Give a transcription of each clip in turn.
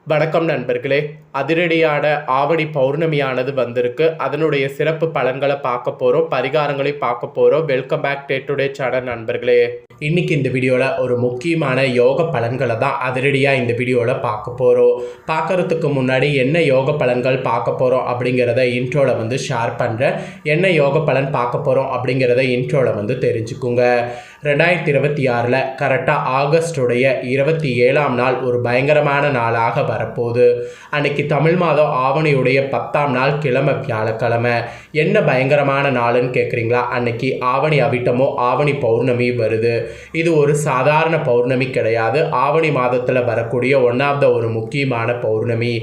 வணக்கம் நண்பர்களே. அதிரடியான ஆவணி பௌர்ணமியானது வந்திருக்கு. அதனுடைய சிறப்பு பலன்களை பார்க்க போகிறோம், பரிகாரங்களையும் பார்க்க போகிறோம். வெல்கம் பேக் டுடே சேனல் நண்பர்களே. இன்னைக்கு இந்த வீடியோவில் ஒரு முக்கியமான யோக பலன்களை தான் அதிரடியாக இந்த வீடியோவில் பார்க்க போகிறோம். பார்க்கறதுக்கு முன்னாடி என்ன யோக பலன்கள் பார்க்க போகிறோம் அப்படிங்கிறத இன்ட்ரோவில் ஷேர் பண்ணுறேன். என்ன யோக பலன் பார்க்க போகிறோம் அப்படிங்கிறத இன்ட்ரோவில் தெரிஞ்சுக்குங்க. 2026 கரெக்டாக ஆகஸ்டுடைய 27ஆம் நாள் ஒரு பயங்கரமான நாளாக வரப்போகுது. அன்னைக்கு தமிழ் மாதம் ஆவணியுடைய 10ஆம் நாள் கிழமை வியாழக்கிழமை. என்ன பயங்கரமான நாளுன்னு கேட்குறீங்களா? அன்னைக்கு ஆவணி அவிட்டமோ ஆவணி பௌர்ணமி வருது. இது ஒரு சாதாரண பௌர்ணமி கிடையாது. ஆவணி மாதத்தில் வரக்கூடிய ஒன்றாவது ஒரு முக்கியமான பௌர்ணமி.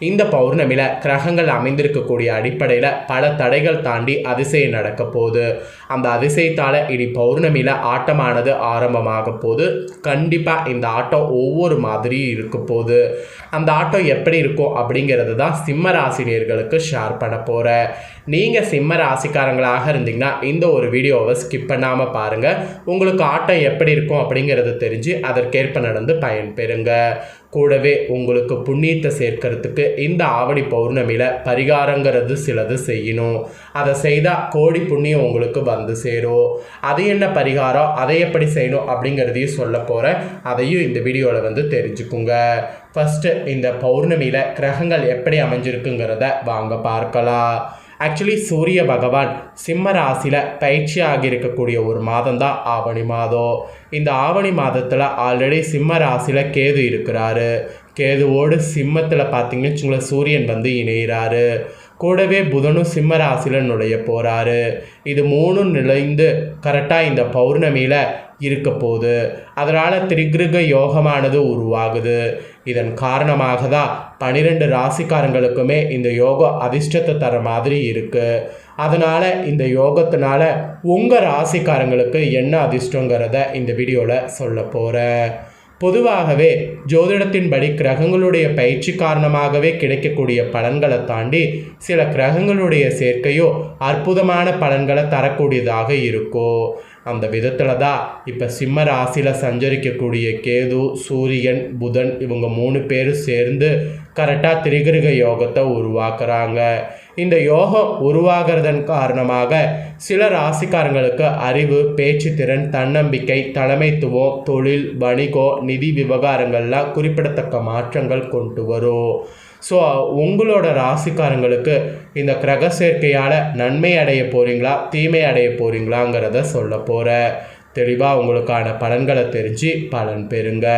இந்த பௌர்ணமியில் கிரகங்கள் அமைந்திருக்கக்கூடிய அடிப்படையில் பல தடைகள் தாண்டி அதிசயம் நடக்க போகுது. அந்த அதிசயத்தால் இனி பௌர்ணமியில் ஆட்டமானது ஆரம்பமாக போகுது. கண்டிப்பாக இந்த ஆட்டம் ஒவ்வொரு மாதிரியும் இருக்க போகுது. அந்த ஆட்டம் எப்படி இருக்கும் அப்படிங்கிறது தான் சிம்ம ராசினியர்களுக்கு ஷேர் பண்ண போகிறேன். நீங்கள் சிம்ம ராசிக்காரங்களாக இருந்தீங்கன்னா இந்த ஒரு வீடியோவை ஸ்கிப் பண்ணாமல் பாருங்கள். உங்களுக்கு ஆட்டம் எப்படி இருக்கும் அப்படிங்கிறது தெரிஞ்சு அதற்கேற்ப நடந்து பயன்பெறுங்க. கூடவே உங்களுக்கு புண்ணியத்தை சேர்க்கறதுக்கு இந்த ஆவணி பௌர்ணமியில் பரிகாரங்கிறது சிலது செய்யணும். அதை செய்தால் கோடி புண்ணியம் உங்களுக்கு வந்து சேரும். அது என்ன பரிகாரம், அதை எப்படி செய்யணும் அப்படிங்கிறதையும் சொல்ல போகிறேன். அதையும் இந்த வீடியோவில் தெரிஞ்சுக்குங்க. ஃபஸ்ட்டு இந்த பௌர்ணமியில் கிரகங்கள் எப்படி அமைஞ்சிருக்குங்கிறத வாங்க பார்க்கலாம். ஆக்சுவலி சூரிய பகவான் சிம்ம ராசியில் பயிற்சி ஆகியிருக்கக்கூடிய ஒரு மாதம் தான் ஆவணி மாதம். இந்த ஆவணி மாதத்தில் ஆல்ரெடி சிம்ம ராசியில் கேது இருக்கிறாரு. கேதுவோடு சிம்மத்தில் பார்த்தீங்கன்னு வச்சுங்களேன் சூரியன் இணைகிறாரு. கூடவே புதனும் சிம்ம ராசியில் நுழைய போகிறாரு. இது மூணும் நிலைந்து கரெக்டாக இந்த பௌர்ணமியில் இருக்க போகுது. அதனால் திரிகிருக யோகமானது உருவாகுது. இதன் காரணமாக தான் 12 ராசிக்காரங்களுக்குமே இந்த யோகம் அதிர்ஷ்டத்தை தர மாதிரி இருக்குது. அதனால் இந்த யோகத்தினால உங்கள் ராசிக்காரங்களுக்கு என்ன அதிர்ஷ்டங்கிறத இந்த வீடியோவில் சொல்ல போகிறேன். பொதுவாகவே ஜோதிடத்தின்படி கிரகங்களுடைய பயிற்சி காரணமாகவே கிடைக்கக்கூடிய பலன்களை தாண்டி சில கிரகங்களுடைய சேர்க்கையோ அற்புதமான பலன்களை தரக்கூடியதாக இருக்கும். அந்த விதத்தில் தான் இப்போ சிம்ம ராசியில் சஞ்சரிக்கக்கூடிய கேது, சூரியன், புதன் இவங்க 3 பேரும் சேர்ந்து கரெக்டாக திரிகிருக யோகத்தை உருவாக்குறாங்க. இந்த யோகம் உருவாகிறதன் காரணமாக சில ராசிக்காரங்களுக்கு அறிவு, பேச்சு திறன், தன்னம்பிக்கை, தலைமைத்துவம், தொழில், வணிகம், நிதி விவகாரங்கள்லாம் குறிப்பிடத்தக்க மாற்றங்கள் கொண்டு வரும். ஸோ உங்களோட ராசிக்காரங்களுக்கு இந்த கிரக சேர்க்கையால் நன்மை அடைய போகிறீங்களா, தீமை அடைய போகிறீங்களாங்கிறத சொல்ல போகிறேன். தெளிவாக உங்களுக்கான பலன்களை தெரிஞ்சு பலன் பெறுங்க.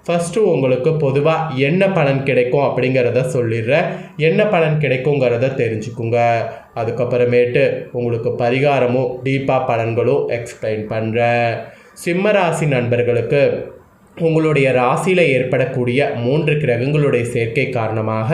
ஃபஸ்ட்டு உங்களுக்கு பொதுவாக என்ன பலன் கிடைக்கும் அப்படிங்கிறத சொல்லிடுறேன். என்ன பலன் கிடைக்குங்கிறத தெரிஞ்சுக்குங்க. அதுக்கப்புறமேட்டு உங்களுக்கு பரிகாரமும் டீப்பாக பலன்களும் எக்ஸ்பிளைன் பண்ணுறேன். சிம்ம ராசி நண்பர்களுக்கு உங்களுடைய ராசியில் ஏற்படக்கூடிய 3 கிரகங்களுடைய சேர்க்கை காரணமாக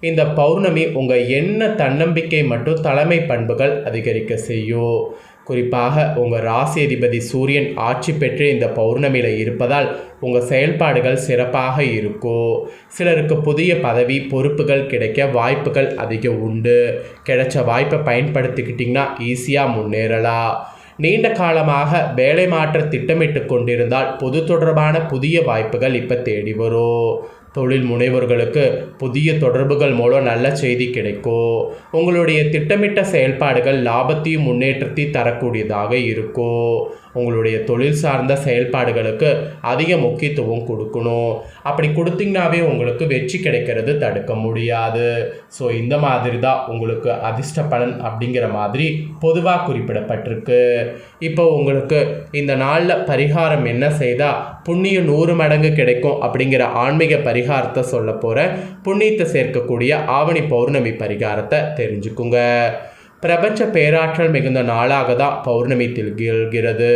இந்த பௌர்ணமி உங்கள் என்ன தன்னம்பிக்கை மற்றும் தலைமை பண்புகள் அதிகரிக்க செய்யும். குறிப்பாக உங்கள் ராசி அதிபதி சூரியன் ஆட்சி பெற்று இந்த பௌர்ணமியில் இருப்பதால் உங்கள் செயல்பாடுகள் சிறப்பாக இருக்கும். சிலருக்கு புதிய பதவி, பொறுப்புகள் கிடைக்க வாய்ப்புகள் அதிகம் உண்டு. கிடைச்ச வாய்ப்பை பயன்படுத்திக்கிட்டிங்கன்னா ஈஸியாக முன்னேறலாம். நீண்ட காலமாக வேலை மாற்ற திட்டமிட்டு கொண்டிருந்தால் பொது தொடர்பான புதிய வாய்ப்புகள் இப்போ தேடி வரும். தொழில் முனைவோர்களுக்கு புதிய தொடர்புகள் மூலம் நல்ல செய்தி கிடைக்கும். உங்களுடைய திட்டமிட்ட செயல்பாடுகள் லாபத்தையும் முன்னேற்றத்தையும் தரக்கூடியதாக இருக்கும். உங்களுடைய தொழில் சார்ந்த செயல்பாடுகளுக்கு அதிக முக்கியத்துவம் கொடுக்கணும். அப்படி கொடுத்தீங்கன்னாவே உங்களுக்கு வெற்றி கிடைக்கிறது தடுக்க முடியாது. ஸோ இந்த மாதிரி தான் உங்களுக்கு அதிர்ஷ்ட பலன் அப்படிங்கிற மாதிரி பொதுவாக குறிப்பிடப்பட்டிருக்கு. இப்போ உங்களுக்கு இந்த நாளில் பரிகாரம் என்ன செய்தால் புண்ணியம் 100 மடங்கு கிடைக்கும் அப்படிங்கிற ஆன்மீக பரிகாரத்தை சொல்ல போகிறேன். புண்ணியத்தை சேர்க்கக்கூடிய ஆவணி பௌர்ணமி பரிகாரத்தை தெரிஞ்சுக்குங்க. பிரபஞ்ச பேராற்றல் மிகுந்த நாளாக தான் பௌர்ணமி திகழ்கிறது.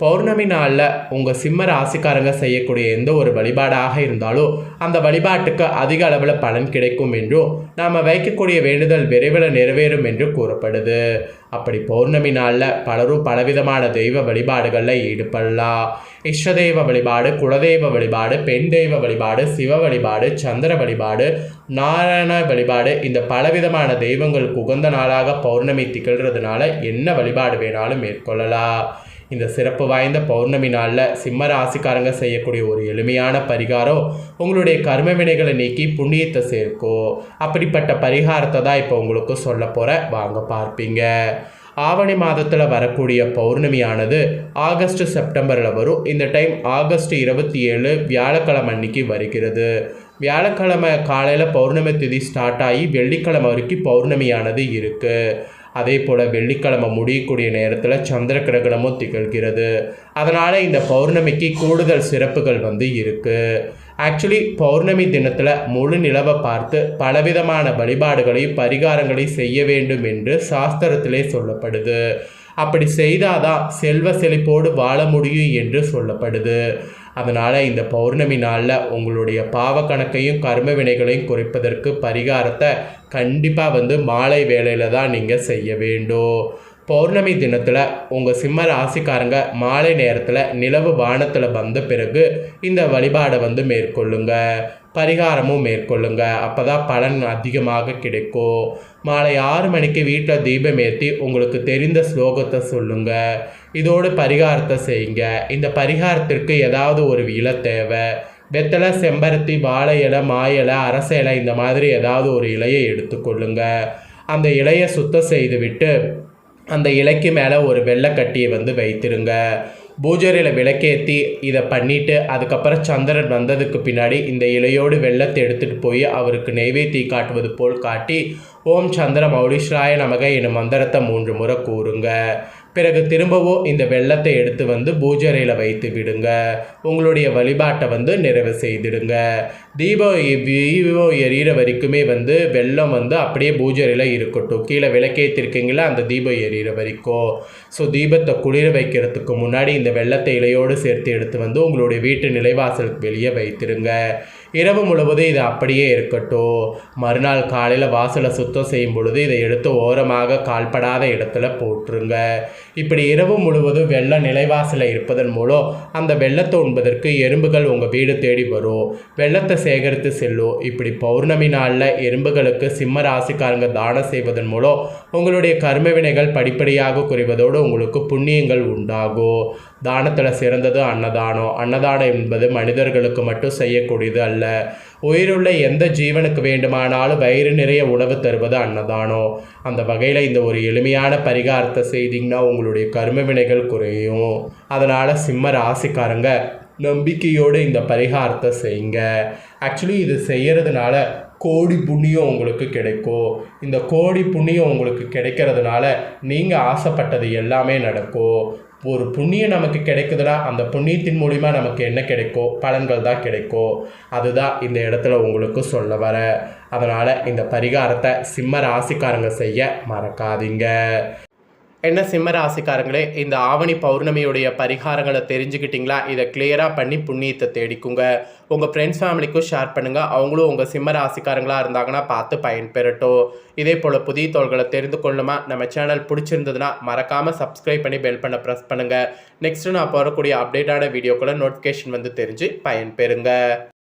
பௌர்ணமி நாளில் உங்கள் சிம்ம ராசிக்காரங்க செய்யக்கூடிய எந்த ஒரு வழிபாடாக இருந்தாலும் அந்த வழிபாட்டுக்கு அதிக அளவில் பலன் கிடைக்கும் என்றும் நாம் வைக்கக்கூடிய வேண்டுதல் விரைவில் நிறைவேறும் என்று கூறப்படுது. அப்படி பௌர்ணமி நாளில் பலரும் பலவிதமான தெய்வ வழிபாடுகளில் ஈடுபடலாம். இஷ்ட தெய்வ வழிபாடு, குலதெய்வ வழிபாடு, பெண் தெய்வ வழிபாடு, சிவ வழிபாடு, சந்திர வழிபாடு, நாராயண வழிபாடு, இந்த பலவிதமான தெய்வங்களுக்கு உகந்த நாளாக பௌர்ணமி திகழ்கிறதுனால என்ன வழிபாடு வேணாலும் மேற்கொள்ளலாம். இந்த சிறப்பு வாய்ந்த பௌர்ணமி நாளில் சிம்ம ராசிக்காரங்க செய்யக்கூடிய ஒரு எளிமையான பரிகாரம் உங்களுடைய கர்ம வினைகளை நீக்கி புண்ணியத்தை சேர்க்கும். அப்படிப்பட்ட பரிகாரத்தை தான் இப்போ உங்களுக்கு சொல்ல போகிறேன், வாங்க பார்ப்பீங்க. ஆவணி மாதத்தில் வரக்கூடிய பௌர்ணமியானது ஆகஸ்ட் செப்டம்பரில் வரும். இந்த டைம் ஆகஸ்ட் 27 வியாழக்கிழமை அன்னைக்கு வருகிறது. வியாழக்கிழமை காலையில் பௌர்ணமி திதி ஸ்டார்ட் ஆகி வெள்ளிக்கிழமை வரைக்கும் பௌர்ணமியானது இருக்குது. அதே போல் வெள்ளிக்கிழமை முடியக்கூடிய நேரத்தில் சந்திர கிரகணமும் திகழ்கிறது. அதனால் இந்த பௌர்ணமிக்கு கூடுதல் சிறப்புகள் இருக்குது. ஆக்சுவலி பௌர்ணமி தினத்தில் முழு நிலவை பார்த்து பலவிதமான வழிபாடுகளையும் பரிகாரங்களையும் செய்ய வேண்டும் என்று சாஸ்திரத்திலே சொல்லப்படுது. அப்படி செய்தாதான் செல்வ செழிப்போடு வாழ முடியும் என்று சொல்லப்படுது. அதனால் இந்த பௌர்ணமி நாளில் உங்களுடைய பாவ கணக்கையும் கர்ம வினைகளையும் குறைப்பதற்கு பரிகாரத்தை கண்டிப்பாக மாலை வேளையில் தான் நீங்கள் செய்ய வேண்டும். பௌர்ணமி தினத்தில் உங்கள் சிம்ம ராசிக்காரங்க மாலை நேரத்தில் நிலவு வானத்தில் வந்த பிறகு இந்த வழிபாடை மேற்கொள்ளுங்க, பரிகாரமும் மேற்கொள்ளுங்க. அப்போ தான் பலன் அதிகமாக கிடைக்கும். மாலை 6 மணிக்கு வீட்டில் தீபம் ஏற்றி உங்களுக்கு தெரிந்த ஸ்லோகத்தை சொல்லுங்கள். இதோடு பரிகாரத்தை செய்யுங்க. இந்த பரிகாரத்திற்கு ஏதாவது ஒரு இலை தேவை. வெத்தலை, செம்பருத்தி, வாழை இலை, மா இலை, அரச இலை, இந்த மாதிரி ஏதாவது ஒரு இலையை எடுத்துக்கொள்ளுங்க. அந்த இலையை சுத்தம் செய்துவிட்டு அந்த இலைக்கு மேலே ஒரு வெள்ளைக்கட்டியை வைத்திருங்க. பூஜையில் விளக்கேற்றி இதை பண்ணிவிட்டு அதுக்கப்புறம் சந்திரன் வந்ததுக்கு பின்னாடி இந்த இலையோடு வெள்ளத்தை எடுத்துகிட்டு போய் அவருக்கு நெய்வேத்தியை காட்டுவது போல் காட்டி ஓம் சந்திர மௌலீஸ்வராய நமக எனும் மந்திரத்தை 3 முறை கூறுங்க. பிறகு திரும்பவும் இந்த வெள்ளத்தை எடுத்து பூஜையில் வைத்து விடுங்க. உங்களுடைய வழிபாட்டை நிறைவு செய்திடுங்க. தீபம் எரியிற வரைக்குமே வெள்ளம் அப்படியே பூஜையில் இருக்கட்டும். கீழே விளக்கேற்றிருக்கீங்களா அந்த தீபம் எரியிற வரைக்கும். ஸோ தீபத்தை குளிர வைக்கிறதுக்கு முன்னாடி இந்த வெள்ளத்தை இலையோடு சேர்த்து எடுத்து உங்களுடைய வீட்டு நிலைவாசலுக்கு வெளியே வைத்திருங்க. இரவு முழுவதும் இது அப்படியே இருக்கட்டும். மறுநாள் காலையில் வாசலை சுத்தம் செய்யும் பொழுது இதை எடுத்து ஓரமாக கால்படாத இடத்துல போட்டுருங்க. இப்படி இரவு முழுவதும் வெள்ளம் நிலைவாசலில் இருப்பதன் மூலம் அந்த வெள்ளத்தை உண்பதற்கு எறும்புகள் உங்கள் வீடு தேடி வரும், வெள்ளத்தை சேகரித்து செல்லும். இப்படி பௌர்ணமி நாளில் எறும்புகளுக்கு சிம்ம ராசிக்காரங்க தானம் செய்வதன் மூலம் உங்களுடைய கர்ம வினைகள் படிப்படியாக குறைவதோடு உங்களுக்கு புண்ணியங்கள் உண்டாகும். தானத்தில் சிறந்தது அன்னதானம். அன்னதானம் என்பது மனிதர்களுக்கு மட்டும் செய்யக்கூடியது அல்ல, உயிருள்ள எந்த ஜீவனுக்கு வேண்டுமானாலும் வயிறு நிறைய உணவு தருவது அன்னதானம். அந்த வகையில் இந்த ஒரு எளிமையான பரிகாரத்தை செய்தீங்கன்னா உங்களுடைய கர்ம வினைகள் குறையும். அதனால் சிம்ம ராசிக்காரங்க நம்பிக்கையோடு இந்த பரிகாரத்தை செய்யுங்க. ஆக்சுவலி இது செய்கிறதுனால கோடி புண்ணியம் உங்களுக்கு கிடைக்கும். இந்த கோடி புண்ணியம் உங்களுக்கு கிடைக்கிறதுனால நீங்கள் ஆசைப்பட்டது எல்லாமே நடக்கும். ஒரு புண்ணியம் நமக்கு கிடைக்குதுன்னா அந்த புண்ணியத்தின் மூலிமா நமக்கு என்ன கிடைக்கும்? பலன்கள் தான் கிடைக்கும். அதுதான் இந்த இடத்துல உங்களுக்கு சொல்ல வர. அதனால் இந்த பரிகாரத்தை சிம்ம ராசிக்காரங்க செய்ய மறக்காதீங்க. என்ன சிம்ம ராசிக்காரங்களே, இந்த ஆவணி பௌர்ணமியுடைய பரிகாரங்களை தெரிஞ்சுக்கிட்டிங்களா? இதை கிளியராக பண்ணி புண்ணியத்தை தேடிக்குங்க. உங்கள் ஃப்ரெண்ட்ஸ் ஃபேமிலிக்கும் ஷேர் பண்ணுங்கள். அவங்களும் உங்கள் சிம்ம ராசிக்காரங்களாக இருந்தாங்கன்னா பார்த்து பயன்பெறட்டும். இதே போல் புதிய தோள்களை தெரிந்து கொள்ளுமா நம்ம சேனல் பிடிச்சிருந்ததுன்னா மறக்காமல் சப்ஸ்கிரைப் பண்ணி பெல் பண்ண ப்ரெஸ் பண்ணுங்கள். நெக்ஸ்ட்டு நான் போகக்கூடிய அப்டேட்டான வீடியோக்குள்ள நோட்டிஃபிகேஷன் தெரிஞ்சு பயன்பெறுங்க.